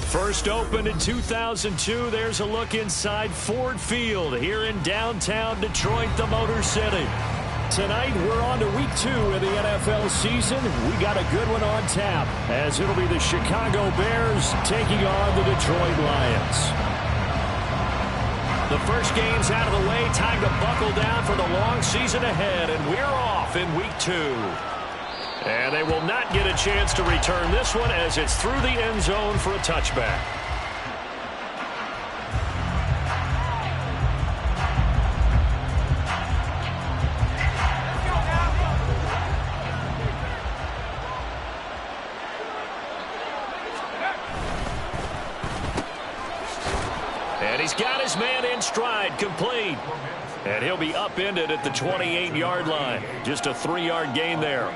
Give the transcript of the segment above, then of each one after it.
First opened in 2002, there's a look inside Ford Field here in downtown Detroit, the Motor City. Tonight, we're on to week 2 of the NFL season. We got a good one on tap, as it'll be the Chicago Bears taking on the Detroit Lions. The first game's out of the way. Time to buckle down for the long season ahead, and we're off in week 2. And they will not get a chance to return this one as it's through the end zone for a touchback. And he's got his man in stride, complete. And he'll be upended at the 28-yard line. Just a 3-yard gain there.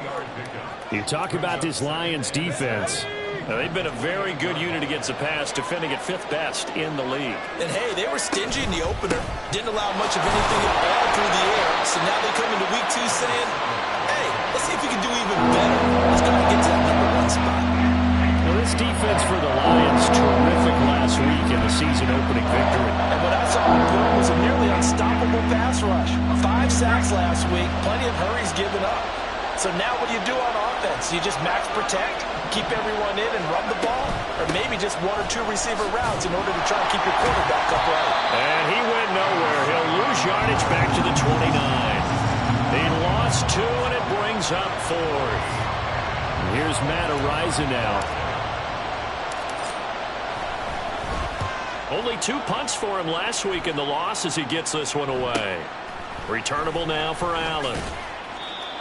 You talk about this Lions defense. Now, they've been a very good unit against the pass, defending at 5th best in the league. And, hey, they were stingy in the opener. Didn't allow much of anything at all through the air. So now they come into week 2 saying, hey, let's see if we can do even better. Let's go and get to that #1 spot. Well, this defense for the Lions, terrific last week in the season-opening victory. And what I saw on film was a nearly unstoppable pass rush. 5 sacks last week, plenty of hurries given up. So now what do you do on offense? You just max protect, keep everyone in and run the ball? Or maybe just 1 or 2 receiver routes in order to try and keep your quarterback upright? And he went nowhere. He'll lose yardage back to the 29. He lost 2, and it brings up 4th. Here's Matt Araiza now. Only 2 punts for him last week in the loss as he gets this one away. Returnable now for Allen.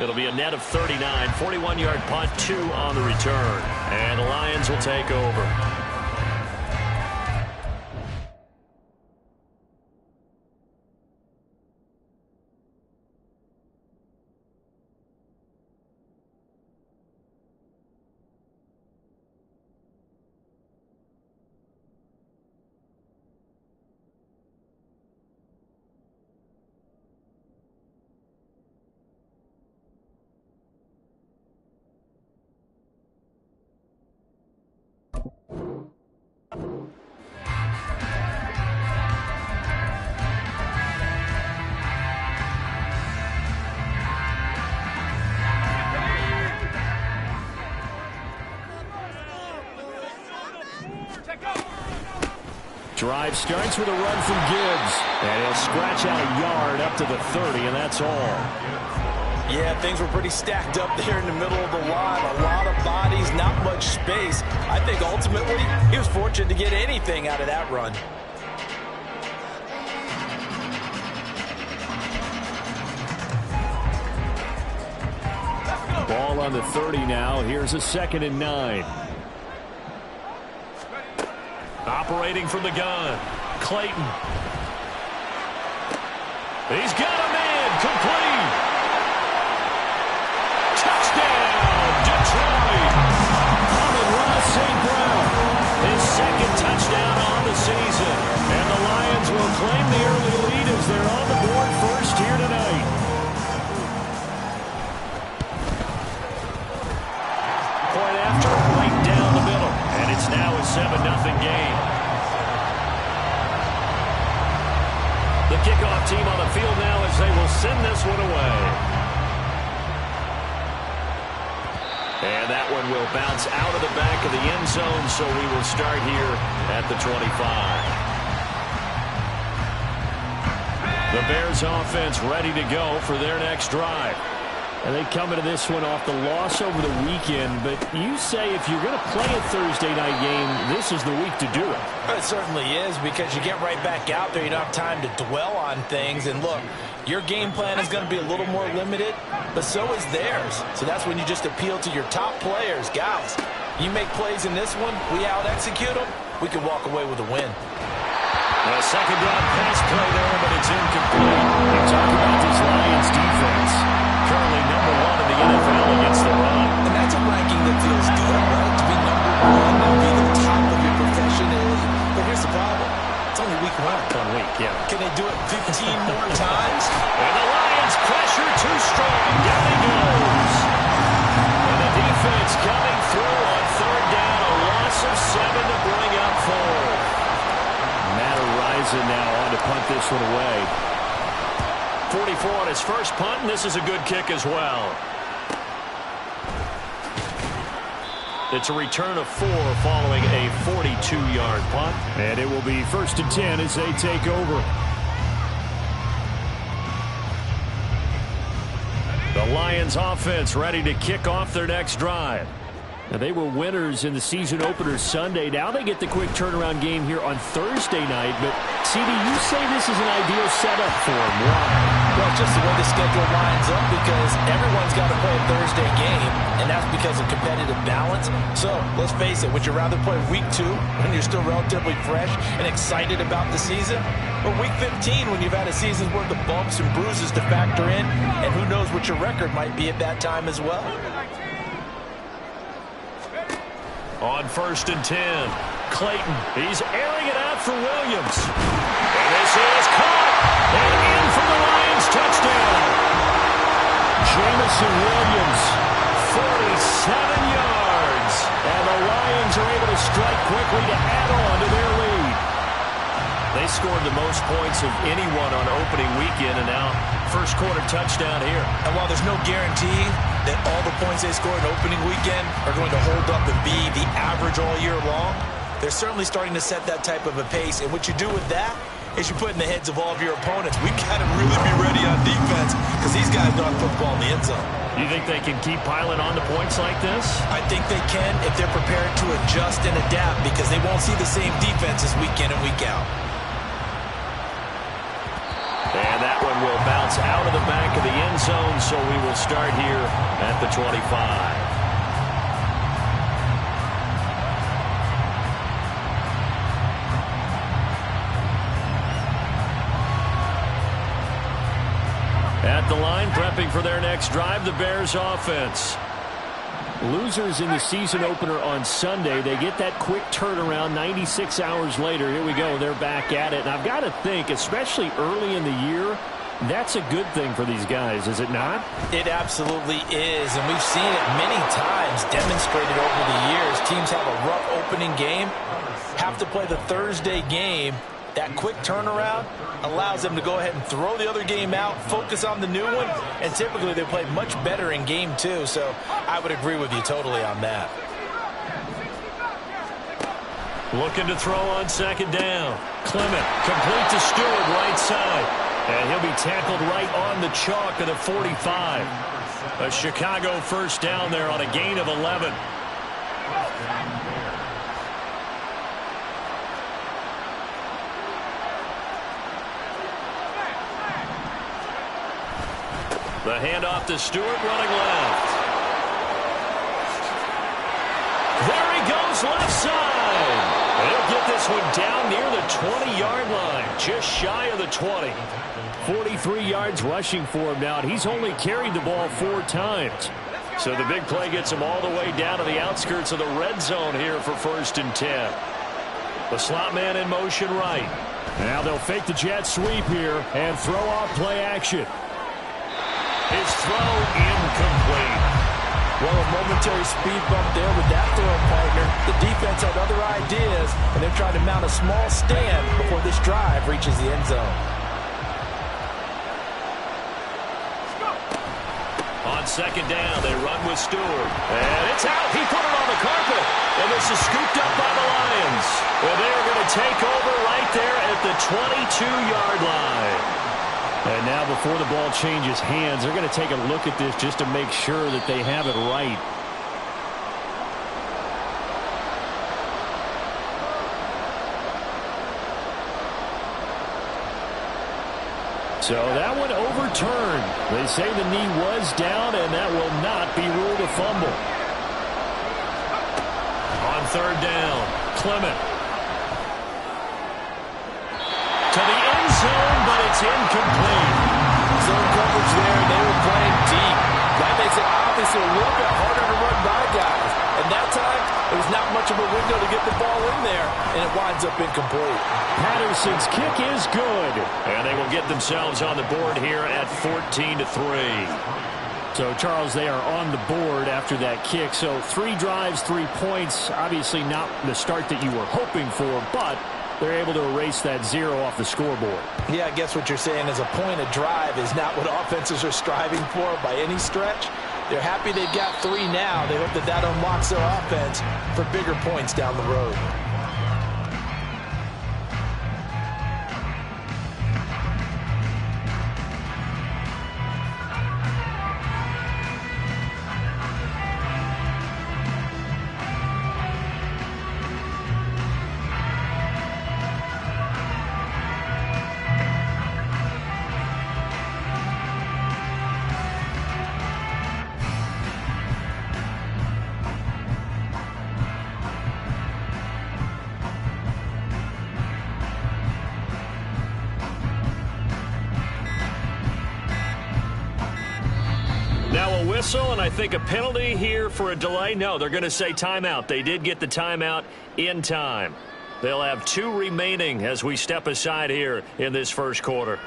It'll be a net of 39, 41-yard punt, 2 on the return. And the Lions will take over. Drive starts with a run from Gibbs. And he'll scratch out a yard up to the 30, and that's all. Yeah, things were pretty stacked up there in the middle of the line. A lot of bodies, not much space. I think ultimately he was fortunate to get anything out of that run. Ball on the 30 now. Here's a 2nd and 9. Operating from the gun, Clayton. He's got a man, complete. Touchdown, Detroit. Amon-Ra St. Brown, his 2nd touchdown on the season. And the Lions will claim the early lead as they're on the board first here tonight. Point after, right down the middle. And it's now a 7-0 game. The kickoff team on the field now as they will send this one away. And that one will bounce out of the back of the end zone, so we will start here at the 25. The Bears offense ready to go for their next drive. And they come into this one off the loss over the weekend. But you say if you're going to play a Thursday night game, this is the week to do it. It certainly is, because you get right back out there. You don't have time to dwell on things. And look, your game plan is going to be a little more limited, but so is theirs. So that's when you just appeal to your top players. Guys, you make plays in this one, we out-execute them, we can walk away with a win. A second down pass play there, but it's incomplete. You talk about this Lions defense. Currently number 1 in the NFL against the run. And that's a ranking that feels good, right? To be number 1 and be the top of your profession. But here's the problem. It's only week 1. 1 week, yeah. Can they do it 15 more times? And the Lions pressure too strong. Down he goes. And the defense coming through on 3rd down. A loss of 7 to bring up this one away. 44 on his first punt, and this is a good kick as well. It's a return of 4 following a 42-yard punt. And it will be 1st and 10 as they take over. The Lions offense ready to kick off their next drive. Now, they were winners in the season opener Sunday. Now they get the quick turnaround game here on Thursday night. But, CD, you say this is an ideal setup for them. Why? Well, just the way the schedule lines up, because everyone's got to play a Thursday game, and that's because of competitive balance. So, let's face it, would you rather play week 2 when you're still relatively fresh and excited about the season? Or week 15 when you've had a season's worth of bumps and bruises to factor in, and who knows what your record might be at that time as well? On 1st and 10, Clayton, he's airing it out for Williams. And this is caught, and in for the Lions touchdown. Jamison Williams, 47 yards. And the Lions are able to strike quickly to add on to their lead. They scored the most points of anyone on opening weekend, and now first quarter touchdown here. And while there's no guarantee that all the points they score in opening weekend are going to hold up and be the average all year long, they're certainly starting to set that type of a pace. And what you do with that is you put in the heads of all of your opponents, we've got to really be ready on defense because these guys know football in the end zone. You think they can keep piling on the points like this? I think they can if they're prepared to adjust and adapt, because they won't see the same defenses week in and week out. And that one will bounce out of the back of the end zone, so we will start here at the 25. At the line, prepping for their next drive, the Bears offense. Losers in the season opener on Sunday. They get that quick turnaround 96 hours later. Here we go. They're back at it. And I've got to think, especially early in the year, that's a good thing for these guys, is it not? It absolutely is. And we've seen it many times demonstrated over the years. Teams have a rough opening game, have to play the Thursday game. That quick turnaround allows them to go ahead and throw the other game out, focus on the new one, and typically they play much better in game 2. So I would agree with you totally on that. Looking to throw on 2nd down. Clement, complete to Stewart, right side. And he'll be tackled right on the chalk of the 45. A Chicago first down there on a gain of 11. The handoff to Stewart, running left. There he goes, left side. He'll get this one down near the 20-yard line, just shy of the 20. 43 yards rushing for him now, and he's only carried the ball 4 times. So the big play gets him all the way down to the outskirts of the red zone here for 1st and 10. The slot man in motion right. Now they'll fake the jet sweep here and throw off play action. His throw incomplete. Well, a momentary speed bump there with that throw partner. The defense had other ideas, and they're trying to mount a small stand before this drive reaches the end zone. On 2nd down, they run with Stewart. And it's out. He put it on the carpet. And this is scooped up by the Lions. Well, they are going to take over right there at the 22-yard line. And now before the ball changes hands, they're going to take a look at this just to make sure that they have it right. So that one overturned. They say the knee was down, and that will not be ruled a fumble. On 3rd down, Clement. To the end zone, but it's incomplete. Zone coverage there, they were playing deep. That makes it obviously a little bit harder to run by guys. And that time, it was not much of a window to get the ball in there, and it winds up incomplete. Patterson's kick is good. And they will get themselves on the board here at 14-3. So, Charles, they are on the board after that kick. So, 3 drives, 3 points. Obviously not the start that you were hoping for, but they're able to erase that 0 off the scoreboard. Yeah, I guess what you're saying is a point of drive is not what offenses are striving for by any stretch. They're happy they've got 3 now. They hope that that unlocks their offense for bigger points down the road. Now a whistle, and I think a penalty here for a delay. No, they're going to say timeout. They did get the timeout in time. They'll have 2 remaining as we step aside here in this first quarter.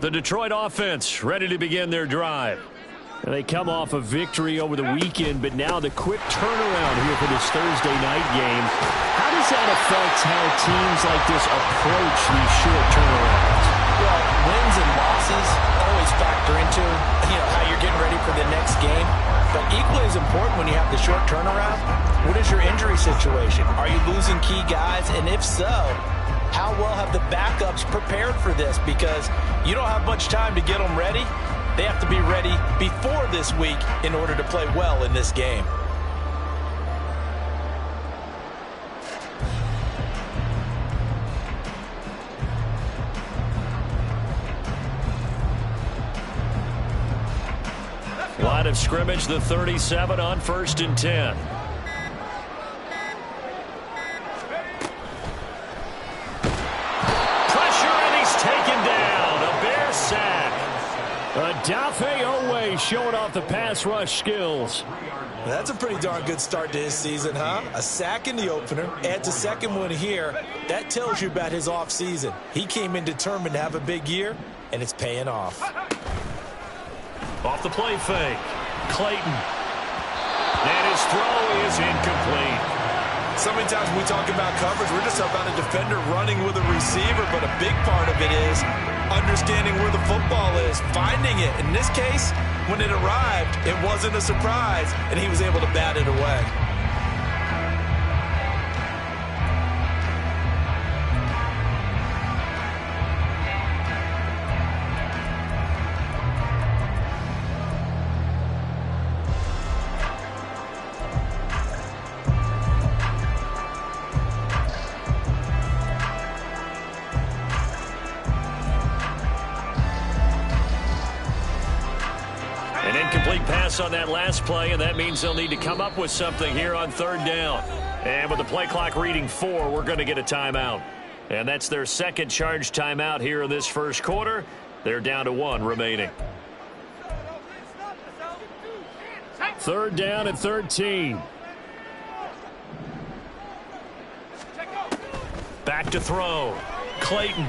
The Detroit offense ready to begin their drive. And they come off a victory over the weekend, but now the quick turnaround here for this Thursday night game. How does that affect how teams like this approach these short turnarounds? Well, wins and losses always factor into how you're getting ready for the next game. But equally as important when you have the short turnaround, what is your injury situation? Are you losing key guys? And if so, how well have the backups prepared for this? Because you don't have much time to get them ready. They have to be ready before this week in order to play well in this game. Line of scrimmage, the 37 on 1st and 10. Dafe Owe showing off the pass rush skills. That's a pretty darn good start to his season, huh? A sack in the opener, adds a second one here. That tells you about his offseason. He came in determined to have a big year, and it's paying off. Off the play fake, Clayton. And his throw is incomplete. So many times when we talk about coverage, we're just about a defender running with a receiver, but a big part of it is understanding where the football is, finding it. In this case, when it arrived, it wasn't a surprise, and he was able to bat it away. An incomplete pass on that last play, and that means they'll need to come up with something here on 3rd down. And with the play clock reading 4, we're going to get a timeout. And that's their second charge timeout here in this first quarter. They're down to 1 remaining. 3rd down and 13. Back to throw. Clayton.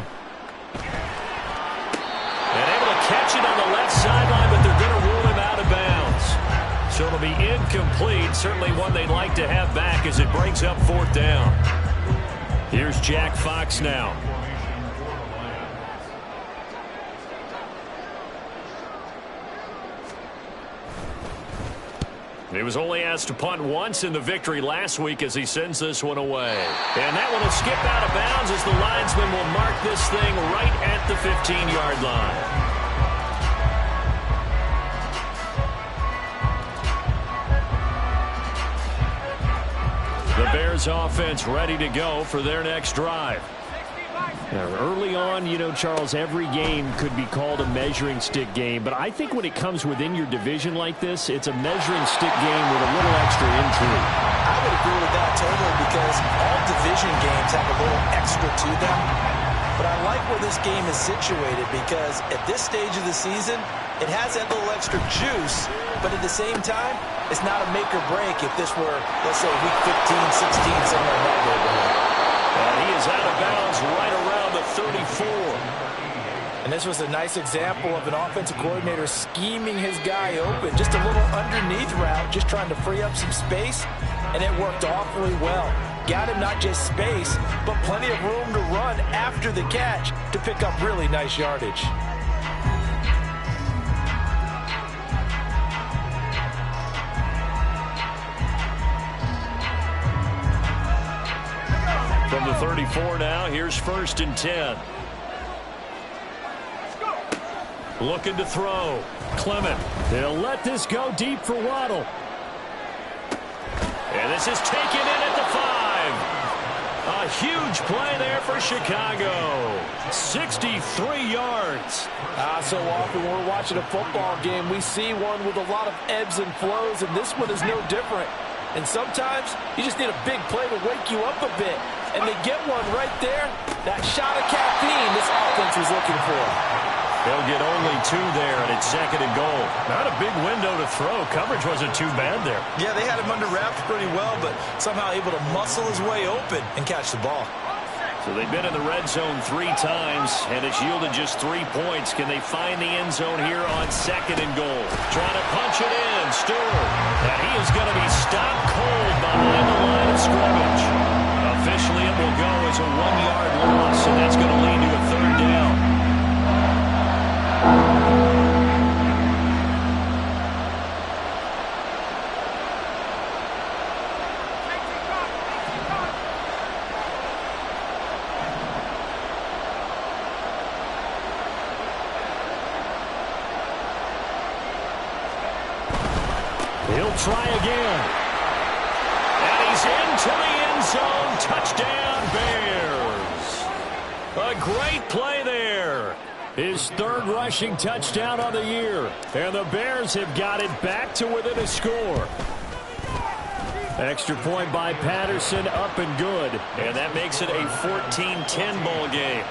And able to catch it on the left sideline, but they're going to rule him out of bounds. So it'll be incomplete. Certainly one they'd like to have back as it brings up 4th down. Here's Jack Fox now. He was only asked to punt once in the victory last week as he sends this one away. And that one will skip out of bounds as the linesman will mark this thing right at the 15-yard line. The Bears offense ready to go for their next drive. Now, early on, Charles, every game could be called a measuring stick game. But I think when it comes within your division like this, it's a measuring stick game with a little extra intrigue. I would agree with that totally because all division games have a little extra to them. where this game is situated because at this stage of the season, it has that little extra juice, but at the same time, it's not a make or break if this were, let's say, week 15, 16, somewhere in that neighborhood. And he is out of bounds right around the 34. And this was a nice example of an offensive coordinator scheming his guy open. Just a little underneath route, just trying to free up some space, and it worked awfully well. Got him not just space, but plenty of room to run after the catch to pick up really nice yardage. From the 34 now, here's 1st and 10. Looking to throw. Clement. They'll let this go deep for Waddle. And this is taken in at the 5. A huge play there for Chicago. 63 yards. So often when we're watching a football game, we see one with a lot of ebbs and flows, and this one is no different. And sometimes you just need a big play to wake you up a bit. And they get one right there. That shot of caffeine this offense was looking for. They'll get only 2 there, and it's 2nd and goal. Not a big window to throw. Coverage wasn't too bad there. Yeah, they had him under wraps pretty well, but somehow able to muscle his way open and catch the ball. So they've been in the red zone 3 times, and it's yielded just 3 points. Can they find the end zone here on 2nd and goal? Trying to punch it in. Stewart. And he is going to be stopped cold behind the line of scrimmage. Officially, it will go as a 1-yard loss, and that's going to lead to a 3rd down. He'll try again. And he's into the end zone. Touchdown, Bears. A great play there. His 3rd rushing touchdown on the year. And the Bears have got it back to within a score. Extra point by Patterson, up and good. And that makes it a 14-10 ball game.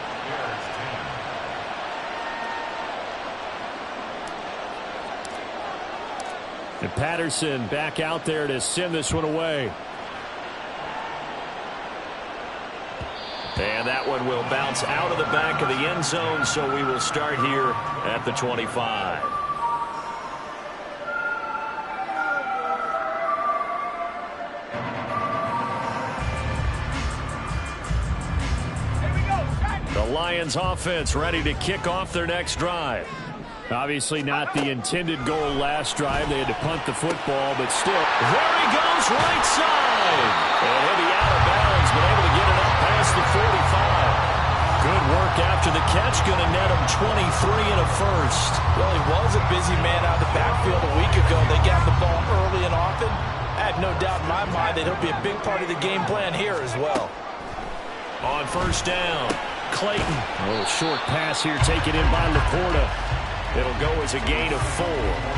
And Patterson back out there to send this one away. And that one will bounce out of the back of the end zone, so we will start here at the 25. The Lions offense ready to kick off their next drive. Obviously not the intended goal last drive. They had to punt the football, but still. There he goes, right side. And he'll be out of bounds, but able to get it up past the 45. Good work after the catch. Going to net him 23 and a first. Well, he was a busy man out of the backfield a week ago. They got the ball early and often. I have no doubt in my mind that he'll be a big part of the game plan here as well. On 1st down, Clayton. A little short pass here taken in by Laporta. It'll go as a gain of 4,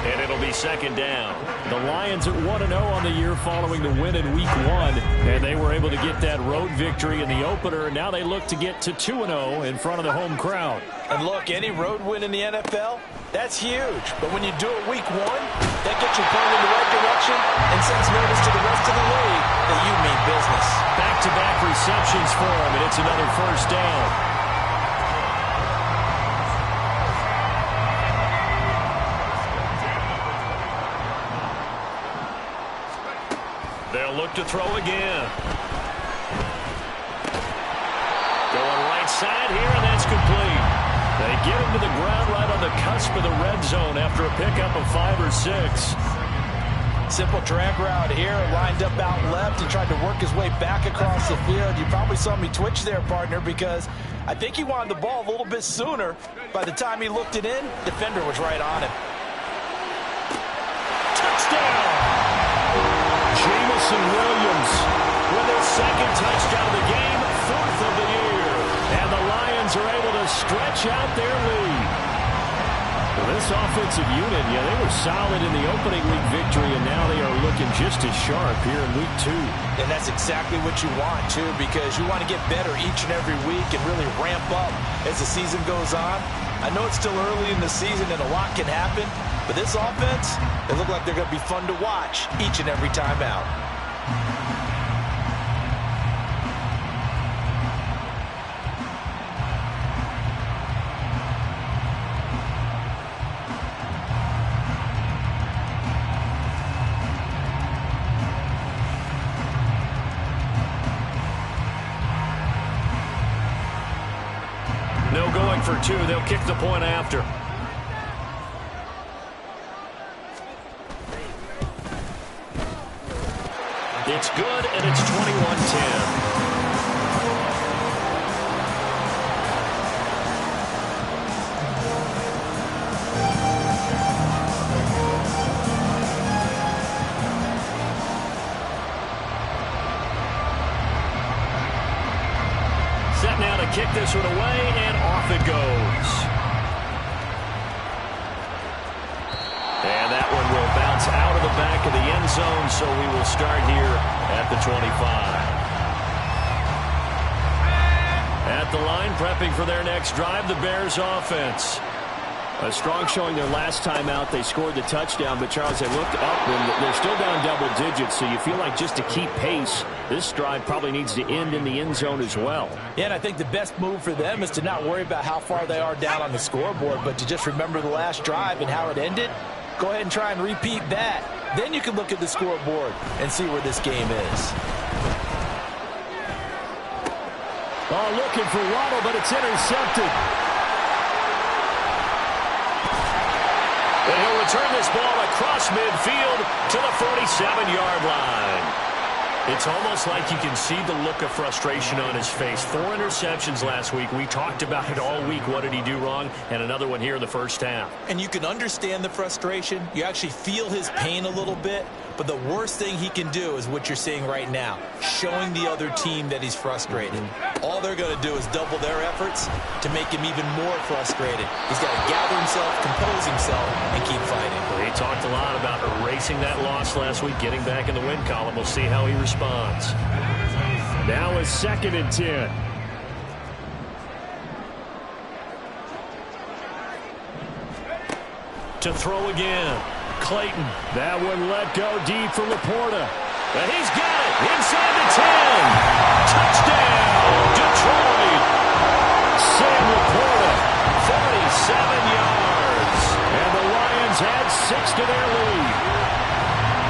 and it'll be 2nd down. The Lions at 1-0 on the year following the win in Week 1, and they were able to get that road victory in the opener, and now they look to get to 2-0 in front of the home crowd. And look, any road win in the NFL, that's huge. But when you do it Week 1, that gets you pointed in the right direction and sends notice to the rest of the league that you mean business. Back-to-back receptions for him, and it's another 1st down. They'll look to throw again. Going right side here, and that's complete. They get him to the ground right on the cusp of the red zone after a pickup of 5 or 6. Simple drag route here, lined up out left and tried to work his way back across the field. You probably saw me twitch there, partner, because I think he wanted the ball a little bit sooner. By the time he looked it in, defender was right on him. Touchdown! Jameson Williams with his 2nd touchdown of the game, 4th of the year. And the Lions are able to stretch out their lead. Well, this offensive unit, yeah, they were solid in the opening week victory, and now they are looking just as sharp here in week 2. And that's exactly what you want, too, because you want to get better each and every week and really ramp up as the season goes on. I know it's still early in the season and a lot can happen, but this offense, they look like they're going to be fun to watch each and every time out. No going for 2. They'll kick the point after. It's good, and it's 21-10. Set now to kick this one away, and off it goes. And that one will bounce out of the back of the end zone, so we will start here at the 25. At the line, prepping for their next drive, the Bears offense. A strong showing their last time out. They scored the touchdown, but Charles, they looked up and they're still down double digits, so you feel like just to keep pace, this drive probably needs to end in the end zone as well. Yeah, and I think the best move for them is to not worry about how far they are down on the scoreboard, but to just remember the last drive and how it ended. Go ahead and try and repeat that. Then you can look at the scoreboard and see where this game is. Oh, looking for Waddle, but it's intercepted. And he'll return this ball across midfield to the 47-yard line. It's almost like you can see the look of frustration on his face. 4 interceptions last week. We talked about it all week. What did he do wrong? And another one here in the first half. And you can understand the frustration. You actually feel his pain a little bit. But the worst thing he can do is what you're seeing right now, showing the other team that he's frustrated. All they're going to do is double their efforts to make him even more frustrated. He's got to gather himself, compose himself, and keep fighting. Well, he talked a lot about erasing that loss last week, getting back in the win column. We'll see how he responds. Now is 2nd and 10. To throw again. Clayton. That one let go deep for Laporta. And he's got it inside the 10. Touchdown, Detroit. Sam Laporta, 47 yards. And the Lions add 6 to their lead.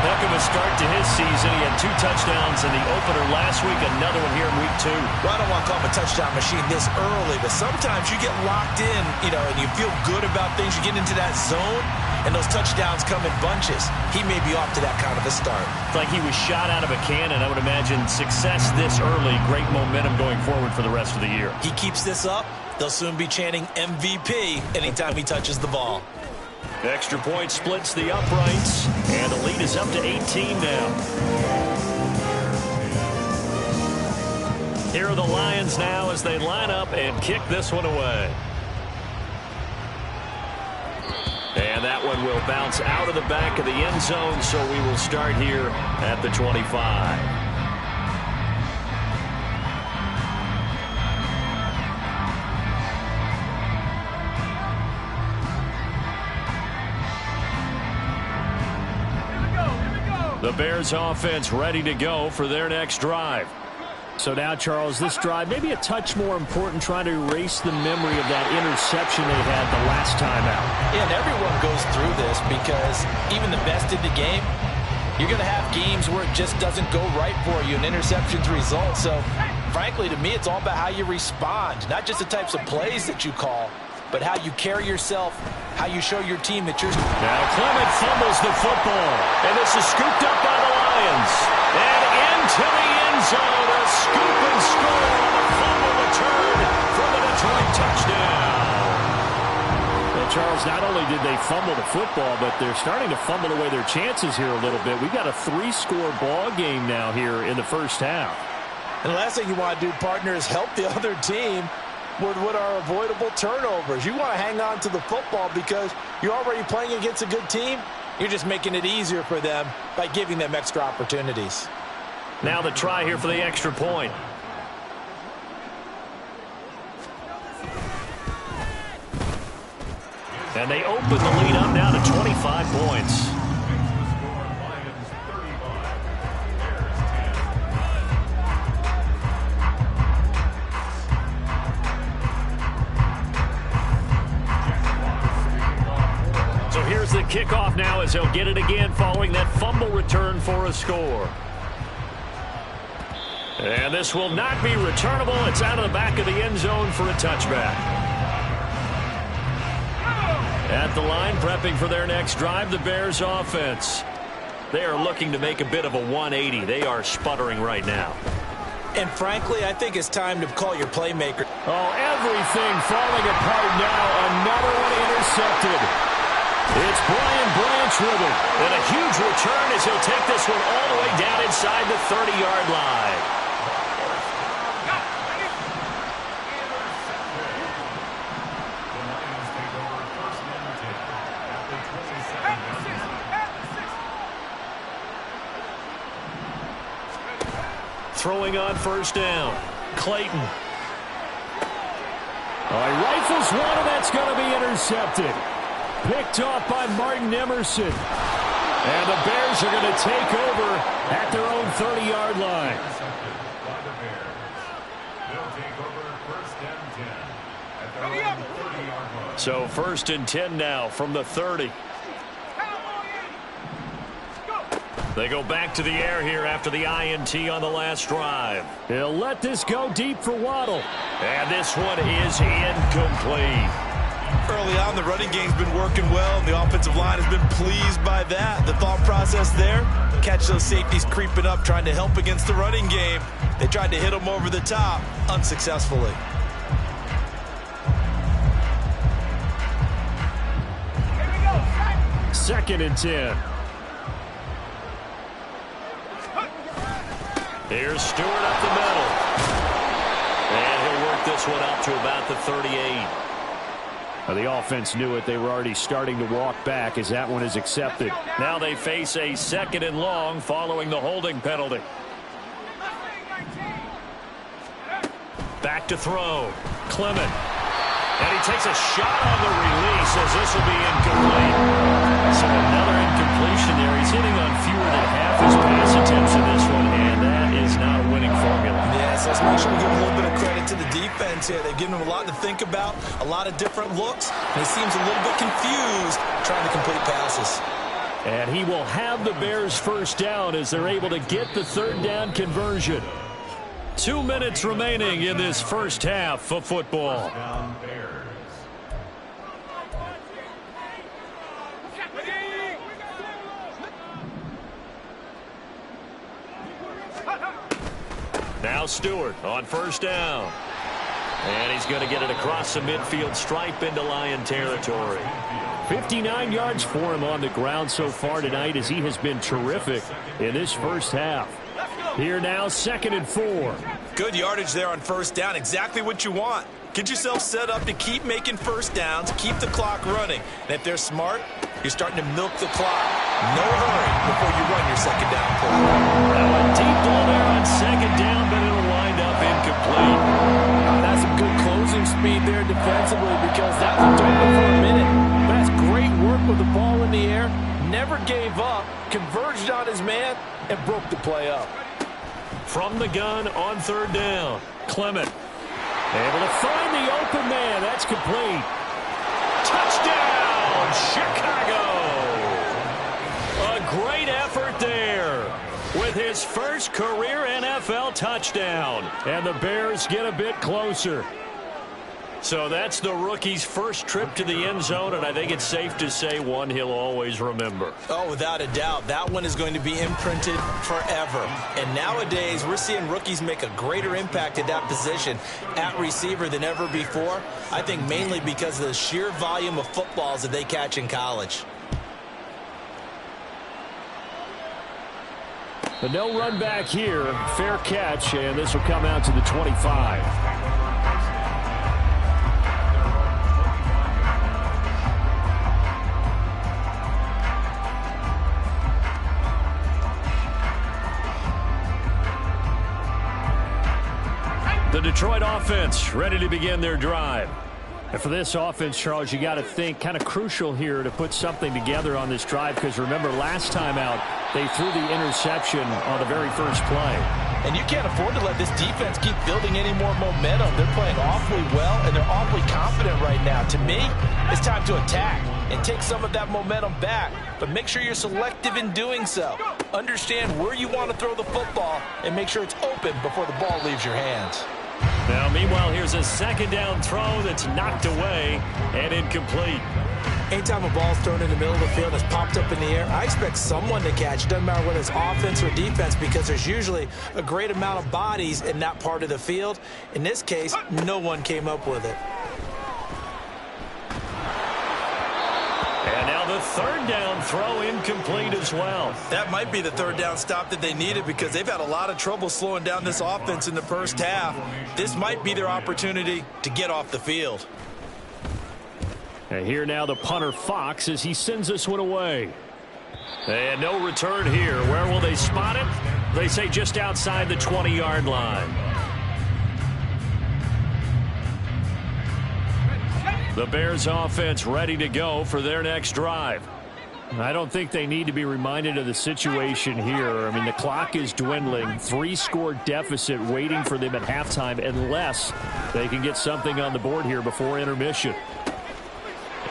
Heck of a start to his season. He had 2 touchdowns in the opener last week, another one here in week 2. Well, I don't want to call him a touchdown machine this early, but sometimes you get locked in, and you feel good about things. You get into that zone, and those touchdowns come in bunches. He may be off to that kind of a start. It's like he was shot out of a cannon. I would imagine success this early, great momentum going forward for the rest of the year. He keeps this up, they'll soon be chanting MVP anytime he touches the ball. Extra point splits the uprights, and the lead is up to 18 now. Here are the Lions now as they line up and kick this one away. And that one will bounce out of the back of the end zone, so we will start here at the 25. The Bears offense ready to go for their next drive. So now, Charles, this drive may be a touch more important, trying to erase the memory of that interception they had the last time out. Yeah, and everyone goes through this because even the best in the game, you're going to have games where it just doesn't go right for you, and interceptions result. So, frankly, to me, it's all about how you respond, not just the types of plays that you call, but how you carry yourself, how you show your team that you're... Now Clement fumbles the football, and this is scooped up by the Lions. And into the end zone, a scoop and score on the fumble return for the Detroit touchdown. Well, Charles, not only did they fumble the football, but they're starting to fumble away their chances here a little bit. We've got a 3-score ball game now here in the first half. And the last thing you want to do, partner, is help the other team what are avoidable turnovers. You want to hang on to the football because you're already playing against a good team. You're just making it easier for them by giving them extra opportunities. Now the try here for the extra point. And they open the lead up now to 25 points. So here's the kickoff now as he'll get it again following that fumble return for a score. And this will not be returnable. It's out of the back of the end zone for a touchback. At the line, prepping for their next drive, the Bears offense. They are looking to make a bit of a 180. They are sputtering right now. And frankly, I think it's time to call your playmaker. Oh, everything falling apart now. Another one intercepted. It's Brian Branch with it. And a huge return as he'll take this one all the way down inside the 30-yard line. Throwing on first down. Clayton. Rifles one, and that's going to be intercepted. Picked off by Martin Emerson. And the Bears are going to take over at their own 30-yard line. So 1st and 10 now from the 30. They go back to the air here after the INT on the last drive. He'll let this go deep for Waddle. And this one is incomplete. Early on, the running game's been working well, and the offensive line has been pleased by that. The thought process there, catch those safeties creeping up, trying to help against the running game. They tried to hit them over the top, unsuccessfully. Second and 10. Here's Stewart up the middle. And he'll work this one out to about the 38. The offense knew it. They were already starting to walk back as that one is accepted. Now they face a 2nd and long following the holding penalty. Back to throw. Clement. And he takes a shot on the release as this will be incomplete. So another incompletion there. He's hitting on fewer than half his pass attempts in this one, and that is not a winning formula. Yes, let's make sure we give a little bit of credit to the defense here. They've given him a lot to think about, a lot of different looks, and he seems a little bit confused trying to complete passes. And he will have the Bears first down as they're able to get the 3rd down conversion. 2 minutes remaining in this first half of football. Now Stewart on first down. And he's going to get it across the midfield stripe into Lion territory. 59 yards for him on the ground so far tonight as he has been terrific in this first half. Here now, 2nd and 4. Good yardage there on first down. Exactly what you want. Get yourself set up to keep making first downs, keep the clock running. And if they're smart, you're starting to milk the clock. No hurry before you run your 2nd down play. Now a deep ball there on 2nd down, but it'll wind up incomplete. That's some good closing speed there defensively because that looked open for a minute. That's great work with the ball in the air. Never gave up, converged on his man, and broke the play up. From the gun on 3rd down, Clement. Able to find the open man. That's complete. Touchdown, Chicago. A great effort there with his first career NFL touchdown. And the Bears get a bit closer. So that's the rookie's first trip to the end zone, and I think it's safe to say one he'll always remember. Oh, without a doubt. That one is going to be imprinted forever. And nowadays, we're seeing rookies make a greater impact at that position at receiver than ever before. I think mainly because of the sheer volume of footballs that they catch in college. The no run back here. Fair catch, and this will come out to the 25. The Detroit offense ready to begin their drive. And for this offense, Charles, you got to think kind of crucial here to put something together on this drive, because remember last time out they threw the interception on the very first play. And you can't afford to let this defense keep building any more momentum. They're playing awfully well, and they're awfully confident right now. To me, it's time to attack and take some of that momentum back, but make sure you're selective in doing so. Understand where you want to throw the football and make sure it's open before the ball leaves your hands. Now, meanwhile, here's a second down throw that's knocked away and incomplete. Anytime a ball's thrown in the middle of the field that's popped up in the air, I expect someone to catch. It doesn't matter whether it's offense or defense, because there's usually a great amount of bodies in that part of the field. In this case, no one came up with it. And now the third down throw incomplete as well. That might be the third down stop that they needed, because they've had a lot of trouble slowing down this offense in the first half. This might be their opportunity to get off the field. And here now the punter Fox as he sends this one away. And no return here. Where will they spot it? They say just outside the 20-yard line. The Bears offense ready to go for their next drive. I don't think they need to be reminded of the situation here. I mean, the clock is dwindling. 3-score deficit waiting for them at halftime unless they can get something on the board here before intermission.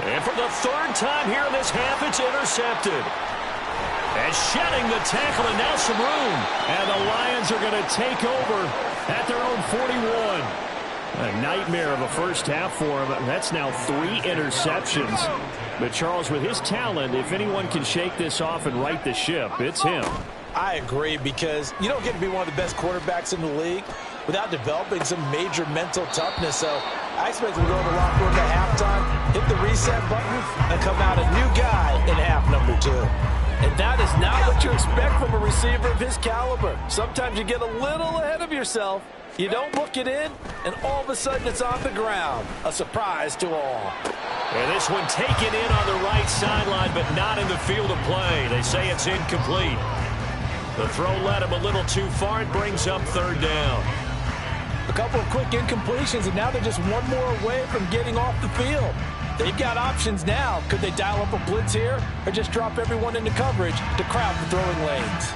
And for the third time here in this half, it's intercepted. And shedding the tackle, and now some room. And the Lions are going to take over at their own 41. A nightmare of a first half for him. That's now 3 interceptions. But Charles, with his talent, if anyone can shake this off and right the ship, it's him. I agree, because you don't get to be one of the best quarterbacks in the league without developing some major mental toughness. So I expect him to go in the locker room at halftime, hit the reset button, and come out a new guy in half number 2. And that is not what you expect from a receiver of his caliber. Sometimes you get a little ahead of yourself. You don't look it in, and all of a sudden it's on the ground. A surprise to all. And this one taken in on the right sideline, but not in the field of play. They say it's incomplete. The throw led him a little too far. It brings up third down. A couple of quick incompletions, and now they're just one more away from getting off the field. They've got options now. Could they dial up a blitz here, or just drop everyone into coverage to crowd the throwing lanes?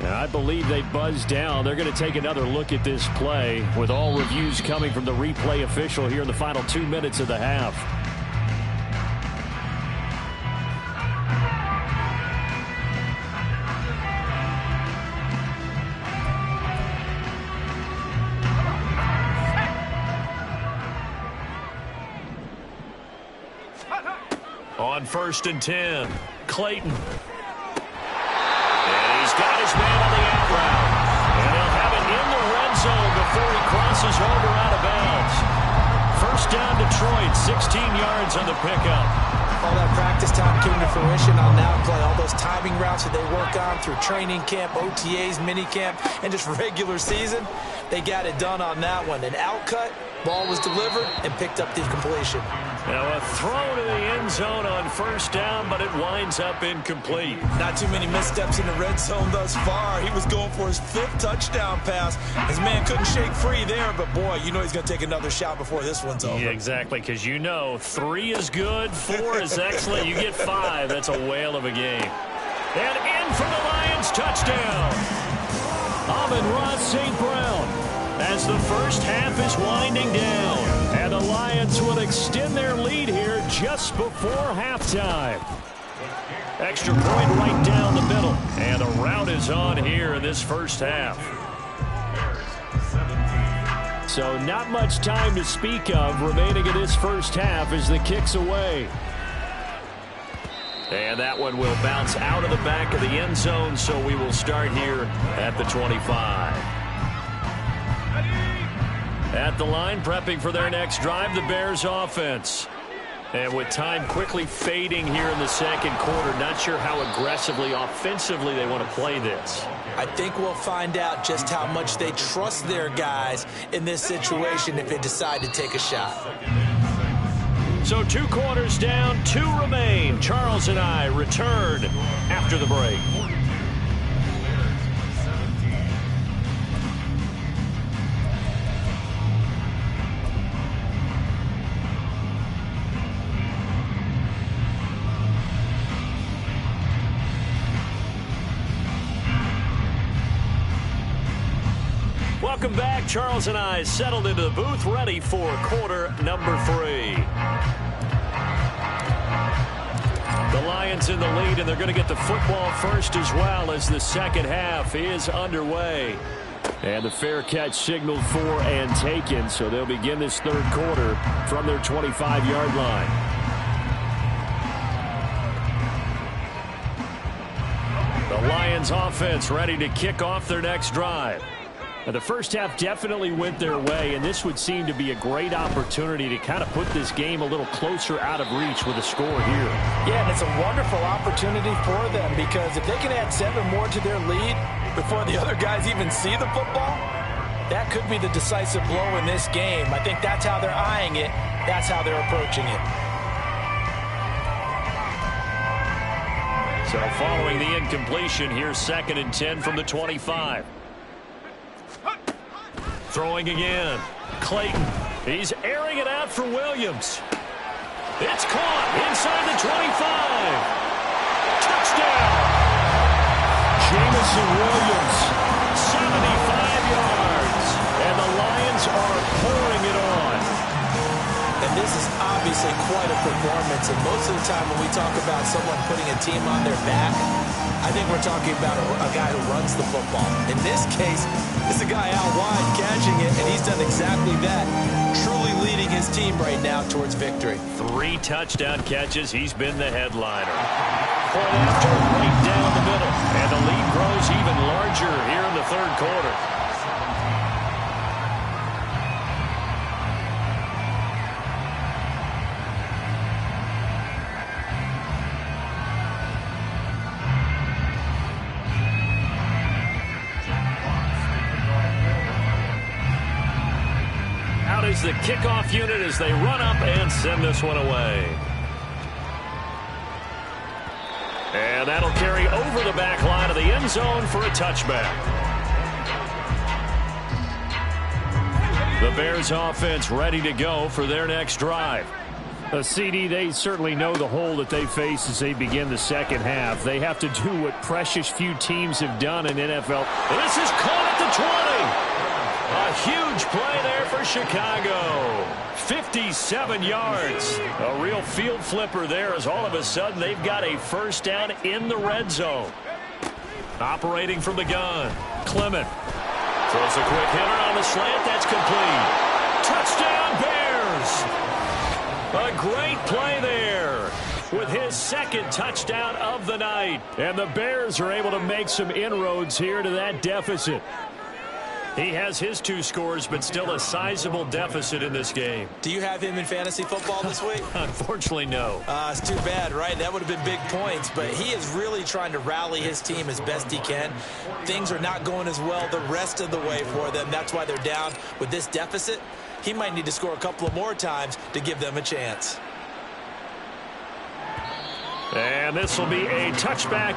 I believe they buzzed down. They're going to take another look at this play, with all reviews coming from the replay official here in the final 2 minutes of the half. On 1st and 10, Clayton. Got his man on the out route. And they'll have it in the red zone before he crosses over out of bounds. First down Detroit, 16 yards on the pickup. All that practice time came to fruition on that play. All those timing routes that they work on through training camp, OTAs, minicamp, and just regular season, they got it done on that one. An outcut, ball was delivered, and picked up the completion. Now a throw to the end zone on first down, but it winds up incomplete. Not too many missteps in the red zone thus far. He was going for his 5th touchdown pass. His man couldn't shake free there, but boy, you know he's going to take another shot before this one's over. Yeah, exactly, because you know 3 is good, 4 is excellent. You get 5, that's a whale of a game. And in for the Lions, touchdown. Amon-Ra St. Brown, as the first half is winding down. And the Lions will extend their lead here just before halftime. Extra point right down the middle. And the route is on here in this first half. So not much time to speak of remaining in this first half as the kick's away. And that one will bounce out of the back of the end zone, so we will start here at the 25. At the line, prepping for their next drive, the Bears offense. And with time quickly fading here in the second quarter, not sure how aggressively, offensively they want to play this. I think we'll find out just how much they trust their guys in this situation if they decide to take a shot. So 2 quarters down, 2 remain. Charles and I return after the break. Welcome back. Charles and I settled into the booth, ready for quarter number 3. The Lions in the lead, and they're going to get the football first as well as the second half is underway. And the fair catch signaled for and taken, so they'll begin this third quarter from their 25-yard line. The Lions offense ready to kick off their next drive. Now, the first half definitely went their way, and this would seem to be a great opportunity to kind of put this game a little closer out of reach with a score here. Yeah, and it's a wonderful opportunity for them because if they can add 7 more to their lead before the other guys even see the football, that could be the decisive blow in this game. I think that's how they're eyeing it. That's how they're approaching it. So following the incompletion, here's 2nd and 10 from the 25. Throwing again. Clayton. He's airing it out for Williams. It's caught inside the 25. Touchdown. Jamison Williams, 75 yards. And the Lions are pouring it on. And this is obviously quite a performance. And most of the time when we talk about someone putting a team on their back, I think we're talking about a guy who runs the football. In this case, it's a guy out wide catching it, and he's done exactly that, truly leading his team right now towards victory. 3 touchdown catches. He's been the headliner. Point after right down the middle, and the lead grows even larger here in the third quarter. Is the kickoff unit as they run up and send this one away. And that'll carry over the back line of the end zone for a touchback. The Bears offense ready to go for their next drive. CD, they certainly know the hole that they face as they begin the second half. They have to do what precious few teams have done in NFL. This is caught at the 20. A huge play there for Chicago. 57 yards. A real field flipper there as all of a sudden they've got a first down in the red zone. Operating from the gun. Clement throws a quick hitter on the slant. That's complete. Touchdown Bears. A great play there with his 2nd touchdown of the night. And the Bears are able to make some inroads here to that deficit. He has his 2 scores, but still a sizable deficit in this game. Do you have him in fantasy football this week? Unfortunately, no. It's too bad, right? That would have been big points, but he is really trying to rally his team as best he can. Things are not going as well the rest of the way for them. That's why they're down with this deficit. He might need to score a couple of more times to give them a chance. And this will be a touchback.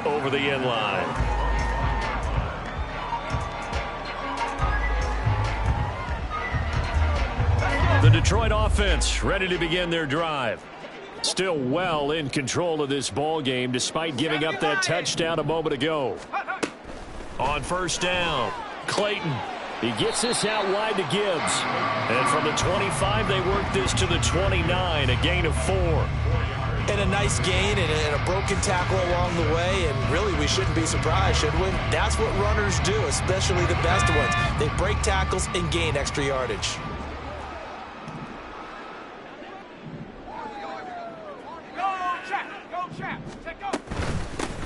Over the end line. The Detroit offense ready to begin their drive. Still well in control of this ball game despite giving up that touchdown a moment ago. On first down, Clayton. He gets this out wide to Gibbs. And from the 25, they work this to the 29, a gain of 4. And a nice gain and a broken tackle along the way, and really we shouldn't be surprised, should we? That's what runners do, especially the best ones. They break tackles and gain extra yardage.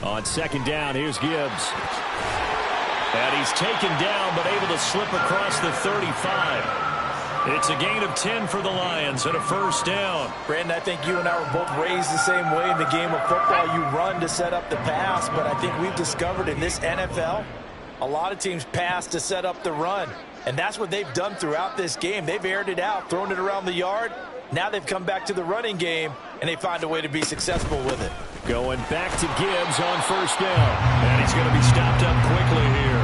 On second down, here's Gibbs. And he's taken down, but able to slip across the 35. It's a gain of 10 for the Lions and a first down. Brandon, I think you and I were both raised the same way in the game of football. You run to set up the pass, but I think we've discovered in this NFL, a lot of teams pass to set up the run. And that's what they've done throughout this game. They've aired it out, thrown it around the yard. Now they've come back to the running game, and they find a way to be successful with it. Going back to Gibbs on first down. And he's going to be stopped up quickly here.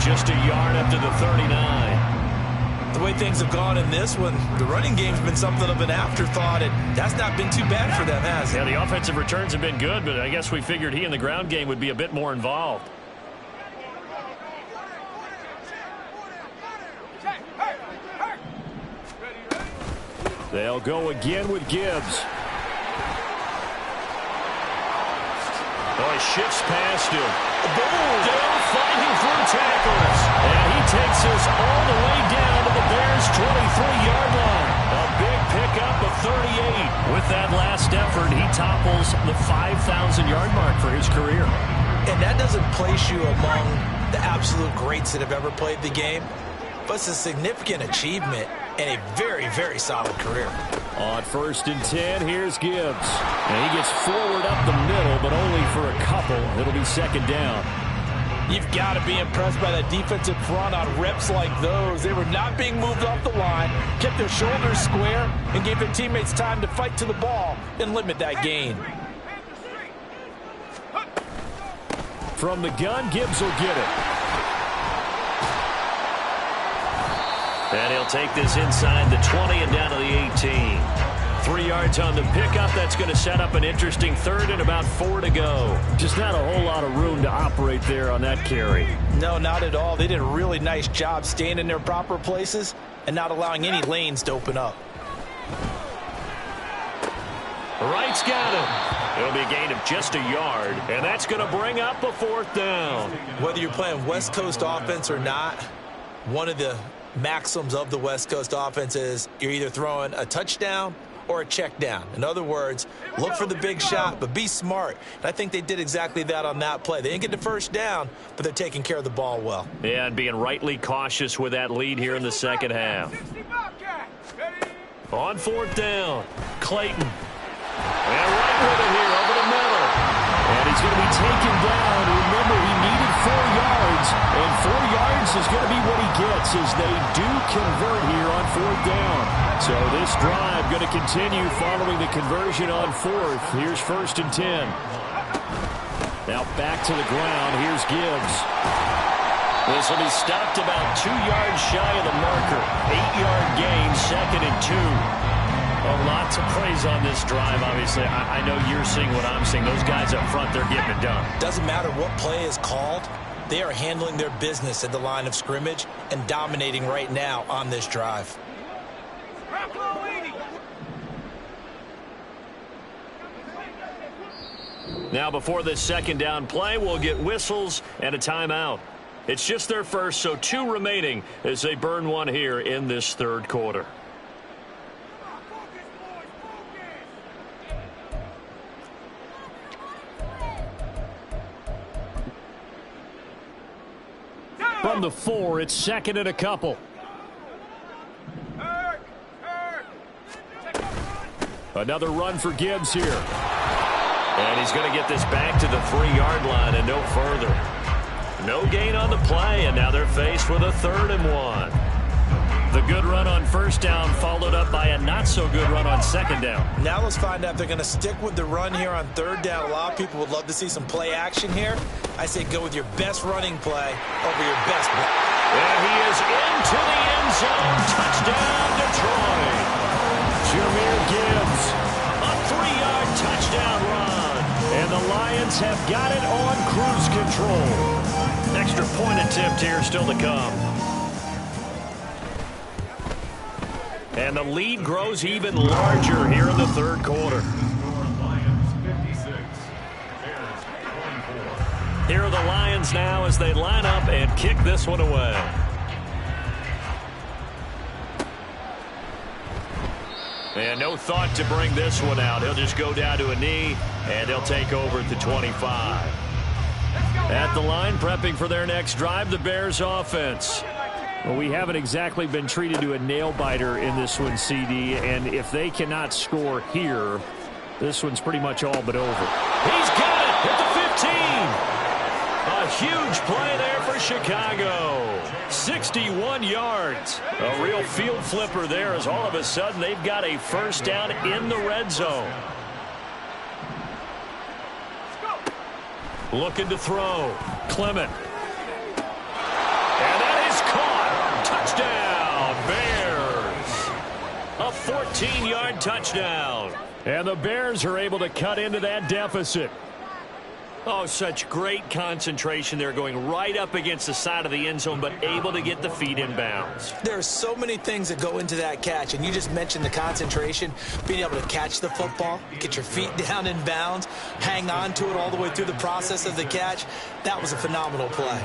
Just a yard up to the 39. The way things have gone in this one, the running game's been something of an afterthought, and that's not been too bad for them, has it? Yeah, the offensive returns have been good, but I guess we figured he in the ground game would be a bit more involved. They'll go again with Gibbs. Oh, he shifts past him. Still fighting through tackles. And he takes us all the way down to the Bears' 23-yard line. A big pickup of 38. With that last effort, he topples the 5,000-yard mark for his career. And that doesn't place you among the absolute greats that have ever played the game, but it's a significant achievement and a very, very solid career. On first and 10, here's Gibbs. And he gets forward up the middle, but only for a couple. It'll be second down. You've got to be impressed by that defensive front on reps like those. They were not being moved off the line, kept their shoulders square, and gave their teammates time to fight to the ball and limit that gain. From the gun, Gibbs will get it. And he'll take this inside the 20 and down to the 18. 3 yards on the pickup. That's going to set up an interesting third and about 4 to go. Just not a whole lot of room to operate there on that carry. No, not at all. They did a really nice job staying in their proper places and not allowing any lanes to open up. Wright's got him. It'll be a gain of just a yard, and that's going to bring up a fourth down. Whether you're playing West Coast offense or not, one of the maxims of the West Coast offense is you're either throwing a touchdown or a check down. In other words, look for the big shot, but be smart. And I think they did exactly that on that play. They didn't get the first down, but they're taking care of the ball well. Yeah, and being rightly cautious with that lead here in the second half. On fourth down, Clayton. And right with it here over the middle. And he's going to be taken down. Remember, he needed 4 yards, and 4 yards is going to be what he gets as they do convert here on fourth down. So this drive going to continue following the conversion on fourth. Here's first and 10. Now back to the ground. Here's Gibbs. This will be stopped about 2 yards shy of the marker. 8-yard gain, second and 2. A lot to praise on this drive, obviously. I know you're seeing what I'm seeing. Those guys up front, they're getting it done. Doesn't matter what play is called. They are handling their business at the line of scrimmage and dominating right now on this drive. Now before this second down play, we'll get whistles and a timeout. It's just their first, so 2 remaining as they burn one here in this third quarter. From the 4, it's second and a couple. Another run for Gibbs here. And he's going to get this back to the 3-yard line and no further. No gain on the play, and now they're faced with a 3rd and 1. The good run on first down followed up by a not-so-good run on second down. Now let's find out if they're going to stick with the run here on third down. A lot of people would love to see some play action here. I say go with your best running play over your best play. And he is into the end zone. Touchdown, Detroit. Jahmyr Gibbs, a 3-yard touchdown run. And the Lions have got it on cruise control. Extra point attempt here still to come. And the lead grows even larger here in the third quarter. Here are the Lions now as they line up and kick this one away. And no thought to bring this one out. He'll just go down to a knee, and they'll take over at the 25. At the line, prepping for their next drive, the Bears offense. Well, we haven't exactly been treated to a nail-biter in this one, CD, and if they cannot score here, this one's pretty much all but over. He's got it at the 15. A huge play there for Chicago. 61 yards. A real field flipper there as all of a sudden they've got a first down in the red zone. Looking to throw. Clement. And that is caught. Touchdown, Bears. A 14-yard touchdown. And the Bears are able to cut into that deficit. Oh, such great concentration there, going right up against the side of the end zone, but able to get the feet in bounds. There are so many things that go into that catch, and you just mentioned the concentration, being able to catch the football, get your feet down in bounds, hang on to it all the way through the process of the catch. That was a phenomenal play.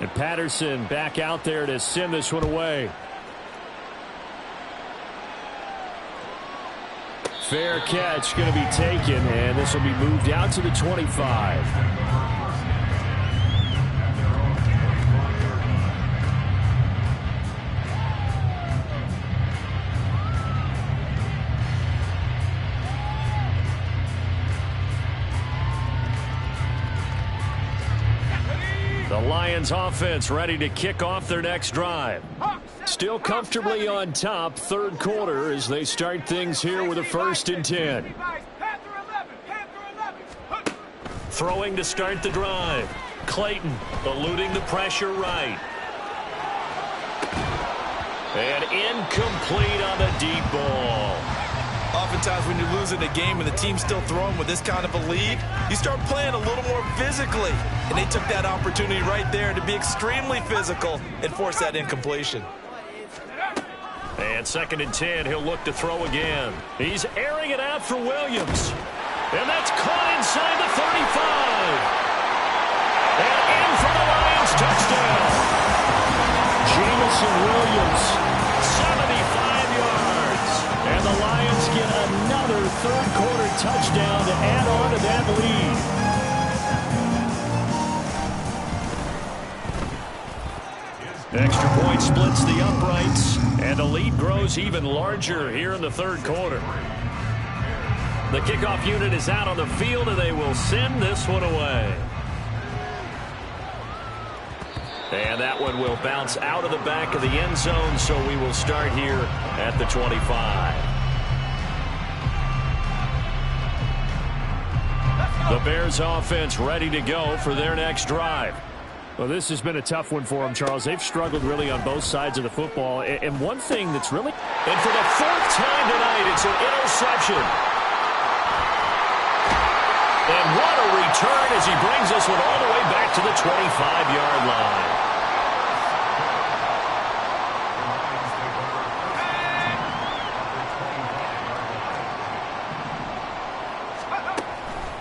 And Patterson back out there to send this one away. Fair catch going to be taken, and this will be moved out to the 25. The Lions offense ready to kick off their next drive. Still comfortably on top, third quarter, as they start things here with a 1st and 10. Throwing to start the drive. Clayton eluding the pressure right. And incomplete on the deep ball. Oftentimes when you're losing a game and the team's still throwing with this kind of a lead, you start playing a little more physically. And they took that opportunity right there to be extremely physical and force that incompletion. And 2nd and 10, he'll look to throw again. He's airing it out for Williams. And that's caught inside the 35. And in for the Lions, touchdown. Jamison Williams, 75 yards. And the Lions get another third quarter touchdown to add on to that lead. Extra point splits the uprights, and the lead grows even larger here in the third quarter. The kickoff unit is out on the field, and they will send this one away. And that one will bounce out of the back of the end zone, so we will start here at the 25. The Bears offense ready to go for their next drive. Well, this has been a tough one for them, Charles. They've struggled really on both sides of the football. And one thing that's really... And for the 4th time tonight, it's an interception. And what a return as he brings this one all the way back to the 25-yard line.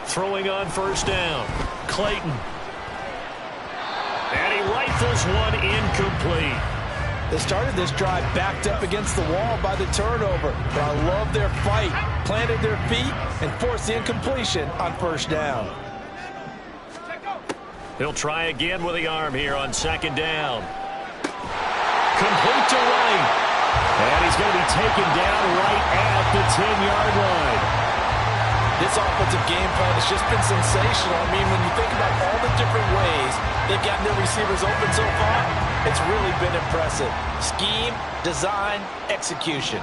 Throwing on 1st down. Clayton. And he rifles one incomplete. They started this drive backed up against the wall by the turnover. But I love their fight. Planted their feet and forced the incompletion on 1st down. He'll try again with the arm here on 2nd down. Complete to right. And he's going to be taken down right at the 10-yard line. This offensive game plan has just been sensational. I mean, when you think about all the different ways they've gotten their receivers open so far, it's really been impressive. Scheme, design, execution.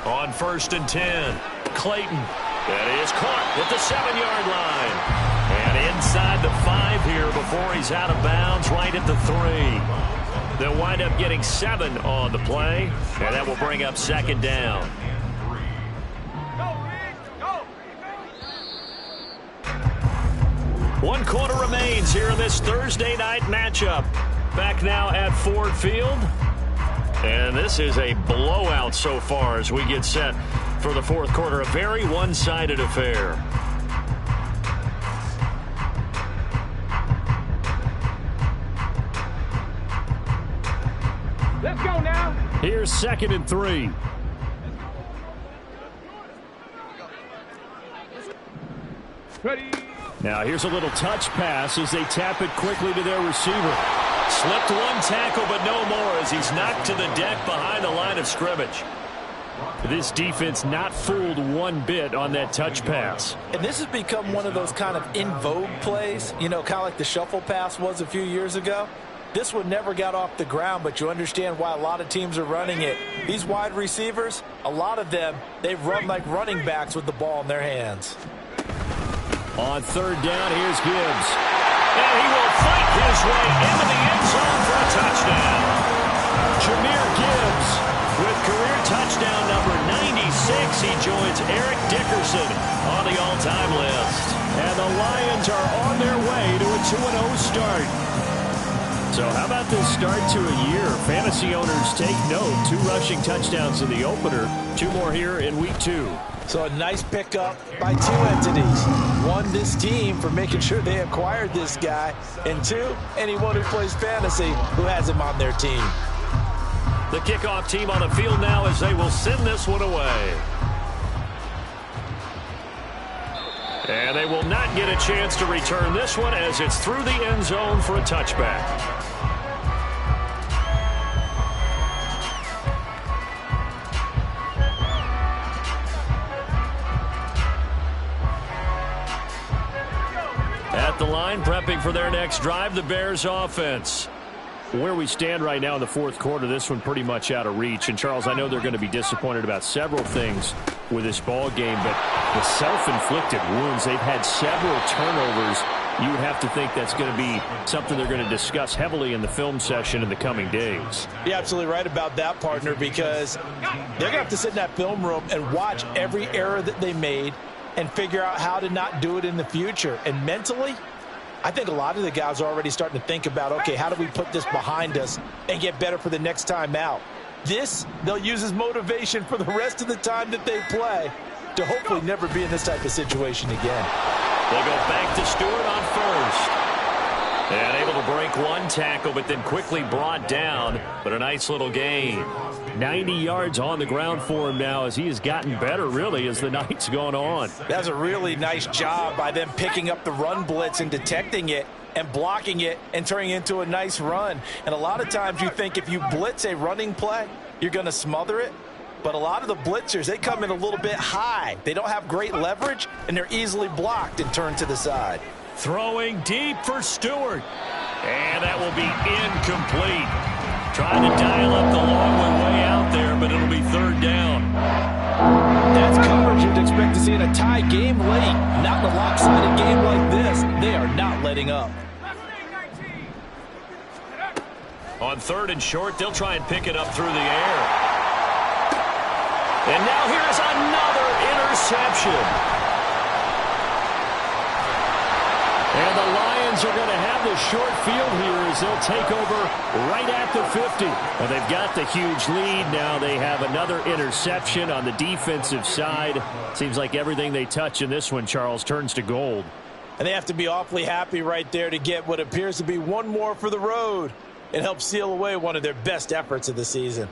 On 1st and 10, Clayton. That is caught at the 7-yard line. And inside the 5 here before he's out of bounds, right at the 3. They'll wind up getting 7 on the play, and that will bring up 2nd down. One quarter remains here in this Thursday night matchup. Back now at Ford Field. And this is a blowout so far as we get set for the 4th quarter. A very one-sided affair. Here's 2nd and 3. Ready. Now here's a little touch pass as they tap it quickly to their receiver. Slipped one tackle, but no more as he's knocked to the deck behind the line of scrimmage. This defense not fooled one bit on that touch pass. And this has become one of those kind of in vogue plays, you know, kind of like the shuffle pass was a few years ago. This one never got off the ground, but you understand why a lot of teams are running it. These wide receivers, a lot of them, they run like running backs with the ball in their hands. On 3rd down, here's Gibbs. And he will fight his way into the end zone for a touchdown. Jahmyr Gibbs with career touchdown number 96. He joins Eric Dickerson on the all-time list. And the Lions are on their way to a 2-0 start. So how about this start to a year? Fantasy owners take note. 2 rushing touchdowns in the opener. 2 more here in week 2. So a nice pickup by 2 entities. 1, this team for making sure they acquired this guy. And 2, anyone who plays fantasy who has him on their team. The kickoff team on the field now as they will send this one away. And they will not get a chance to return this one as it's through the end zone for a touchback. At the line, prepping for their next drive, the Bears offense. Where we stand right now in the 4th quarter, this one pretty much out of reach. And, Charles, I know they're going to be disappointed about several things with this ball game, but the self-inflicted wounds, they've had several turnovers. You would have to think that's going to be something they're going to discuss heavily in the film session in the coming days. You're absolutely right about that, partner, because they're going to have to sit in that film room and watch every error that they made and figure out how to not do it in the future. And mentally, I think a lot of the guys are already starting to think about, okay, how do we put this behind us and get better for the next time out? This, they'll use as motivation for the rest of the time that they play to hopefully never be in this type of situation again. They go back to Stewart on 1st. And able to break 1 tackle, but then quickly brought down. But a nice little gain. 90 yards on the ground for him now as he has gotten better, really, as the night's gone on. That's a really nice job by them picking up the run blitz and detecting it and blocking it and turning it into a nice run. And a lot of times you think if you blitz a running play, you're going to smother it. But a lot of the blitzers, they come in a little bit high. They don't have great leverage, and they're easily blocked and turned to the side. Throwing deep for Stewart. And that will be incomplete. Trying to dial up the long one way out there, but it'll be 3rd down. That's coverage you'd expect to see in a tie game late. Not in a lopsided game like this. They are not letting up. On 3rd and short, they'll try and pick it up through the air. And now here's another interception. And the Lions are going to have the short field here as they'll take over right at the 50. And they've got the huge lead. Now they have another interception on the defensive side. Seems like everything they touch in this one, Charles, turns to gold. And they have to be awfully happy right there to get what appears to be one more for the road and help seal away one of their best efforts of the season.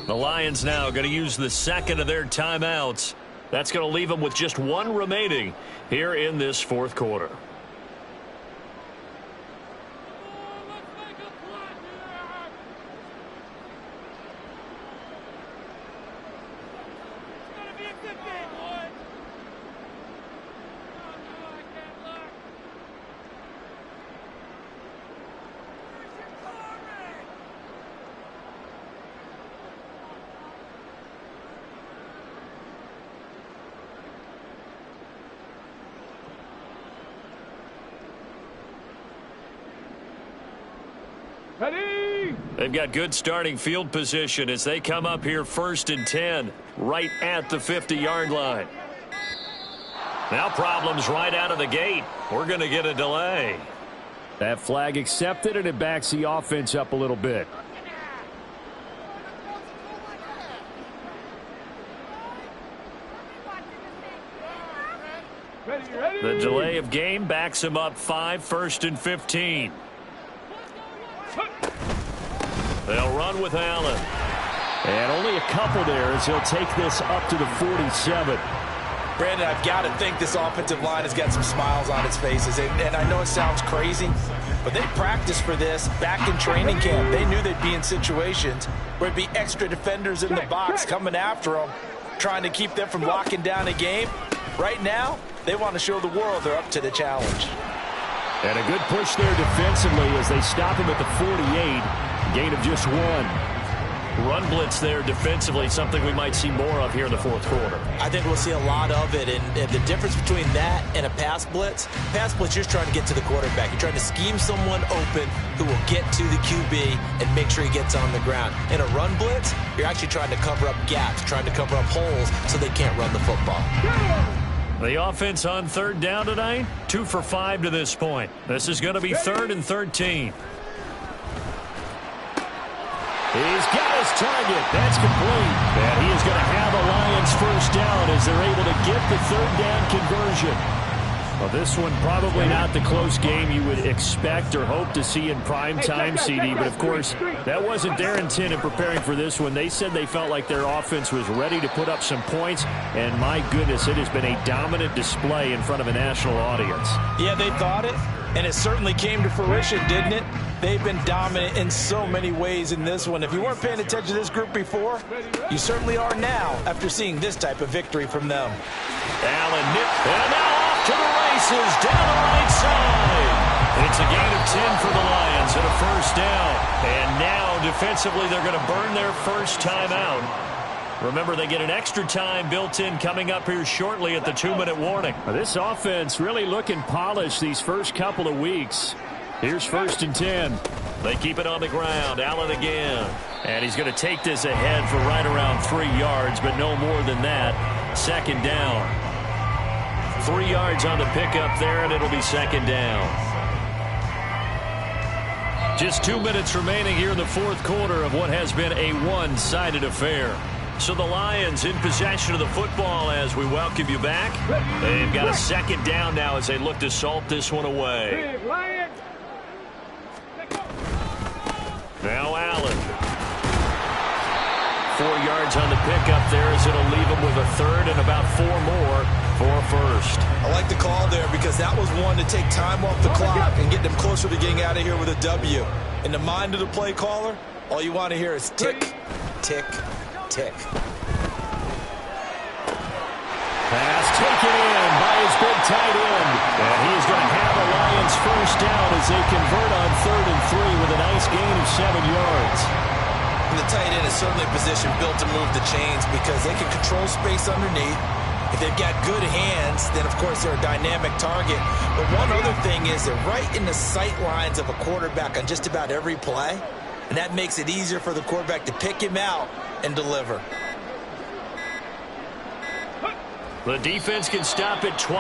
The Lions now going to use the 2nd of their timeouts. That's going to leave them with just 1 remaining here in this 4th quarter. Ready. They've got good starting field position as they come up here 1st and 10, right at the 50-yard line. Now problems right out of the gate. We're going to get a delay. That flag accepted, and it backs the offense up a little bit. The delay of game backs him up 5, 1st and 15. They'll run with Allen. And only a couple there as he'll take this up to the 47. Brandon, I've got to think this offensive line has got some smiles on its faces. And I know it sounds crazy, but they practiced for this back in training camp. They knew they'd be in situations where there'd be extra defenders in the box coming after them, trying to keep them from locking down a game. Right now, they want to show the world they're up to the challenge. And a good push there defensively as they stop him at the 48. Gain of just 1. Run blitz there defensively, something we might see more of here in the 4th quarter. I think we'll see a lot of it, and the difference between that and a pass blitz, you're just trying to get to the quarterback. You're trying to scheme someone open who will get to the QB and make sure he gets on the ground. In a run blitz, you're actually trying to cover up gaps, trying to cover up holes so they can't run the football. The offense on 3rd down tonight, 2 for 5 to this point. This is going to be 3rd and 13. He's got his target. That's complete. And he is going to have a Lions 1st down as they're able to get the 3rd down conversion. Well, this one probably not the close game you would expect or hope to see in prime time, CD. But, of course, that wasn't their intent in preparing for this one. They said they felt like their offense was ready to put up some points. And, my goodness, it has been a dominant display in front of a national audience. Yeah, they thought it. And it certainly came to fruition, didn't it? They've been dominant in so many ways in this one. If you weren't paying attention to this group before, you certainly are now after seeing this type of victory from them. Allen nipped, and now off to the races down the right side. It's a gain of 10 for the Lions and a 1st down. And now defensively they're going to burn their first time out. Remember, they get an extra time built in coming up here shortly at the 2-minute warning. This offense really looking polished these first couple of weeks. Here's 1st and 10. They keep it on the ground. Allen again. And he's going to take this ahead for right around 3 yards, but no more than that. 2nd down. 3 yards on the pickup there, and it'll be 2nd down. Just 2 minutes remaining here in the 4th quarter of what has been a one-sided affair. So the Lions in possession of the football as we welcome you back. They've got a 2nd down now as they look to salt this one away. Now Allen. 4 yards on the pickup there as it'll leave him with a 3rd and about 4 more for a 1st. I like the call there because that was one to take time off the clock and get them closer to getting out of here with a W. In the mind of the play caller, all you want to hear is tick, tick, tick. Pass taken in by his big tight end. And he's going to have a Lions 1st down as they convert on 3rd and 3 with a nice gain of 7 yards. And the tight end is certainly a position built to move the chains because they can control space underneath. If they've got good hands, then of course they're a dynamic target. But one other thing is they're right in the sight lines of a quarterback on just about every play. And that makes it easier for the quarterback to pick him out and deliver. The defense can stop it twice.